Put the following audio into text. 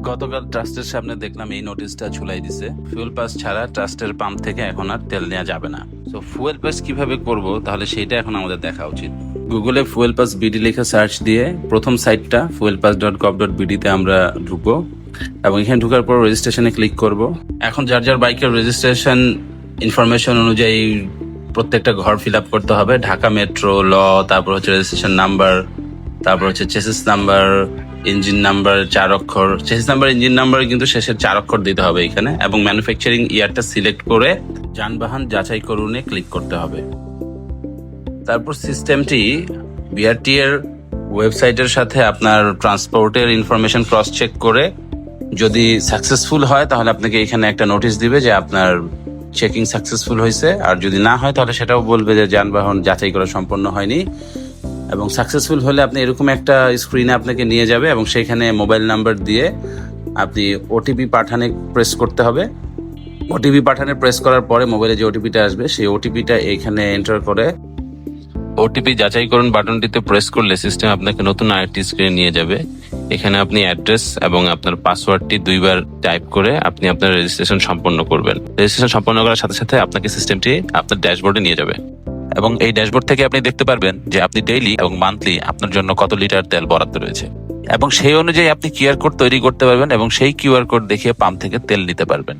গতকাল ট্রাস্টের সামনে দেখলাম এই নোটিশটা ঝুলাই দিছে, ফুয়েল পাস ছাড়া ট্রাস্টের পাম্প থেকে এখন আর তেল নেওয়া যাবে না। তো ফুয়েল পাস কিভাবে করব, তাহলে সেটা এখন আমাদের দেখা উচিত। গুগলে ফুয়েল পাস বিডি লিখে সার্চ দিয়ে প্রথম সাইটটা fuelpass.gov.bd তে আমরা ঢুকবো এবং এখানে ঢুকার পর রেজিস্ট্রেশনে ক্লিক করব। এখন যার যার বাইকের রেজিস্ট্রেশন ইনফরমেশন অনুযায়ী প্রত্যেকটা ঘর ফিল আপ করতে হবে। ঢাকা মেট্রো, ল, তারপর হচ্ছে রেজিস্ট্রেশন নাম্বার, তারপর হচ্ছে চেসিস নাম্বার, ইঞ্জিন নাম্বার 4 অক্ষর। চেসিস নাম্বার, ইঞ্জিন নাম্বার কিন্তু শেষের 4 অক্ষর দিতে হবে এখানে, এবং ম্যানুফ্যাকচারিং ইয়ারটা সিলেক্ট করে যানবাহন যাচাই করুনে ক্লিক করতে হবে। তারপর সিস্টেমটি বিআরটি এর ওয়েবসাইটের সাথে আপনার ট্রান্সপোর্টের ইনফরমেশন ক্রস চেক করে যদি সাকসেসফুল হয় তাহলে আপনাকে এখানে একটা নোটিশ দিবে যে আপনার চেকিং সাকসেসফুল হয়েছে, আর যদি না হয় তাহলে সেটাও বলবে যে যানবাহন যাচাই করা সম্পন্ন হয়নি। এবং সাকসেসফুল হলে আপনি এরকম একটা স্ক্রিনে আপনাকে নিয়ে যাবে এবং সেখানে মোবাইল নাম্বার দিয়ে আপনি ওটিপি পাঠানে প্রেস করতে হবে। ওটিপি পাঠানে প্রেস করার পরে মোবাইলে যে ওটিপিটা আসবে সেই ওটিপিটা এখানে এন্টার করে ওটিপি যাচাই করুন বাটনটিতে প্রেস করলে সিস্টেম আপনাকে নতুন আরেকটি স্ক্রিনে নিয়ে যাবে। এখানে আপনি অ্যাড্রেস এবং আপনার পাসওয়ার্ডটি 2বার টাইপ করে আপনি আপনার রেজিস্ট্রেশন সম্পন্ন করবেন। রেজিস্ট্রেশন সম্পন্ন করার সাথে সাথে আপনাকে সিস্টেমটি আপনার ড্যাশবোর্ডে নিয়ে যাবে এবং এই ড্যাশবোর্ড থেকে আপনি দেখতে পারবেন যে আপনি ডেইলি এবং মান্থলি আপনার জন্য কত লিটার তেল বরাদ্দ রয়েছে, এবং সেই অনুযায়ী আপনি কিউআর কোড তৈরি করতে পারবেন এবং সেই কিউআর কোড দেখিয়ে পাম্প থেকে তেল নিতে পারবেন।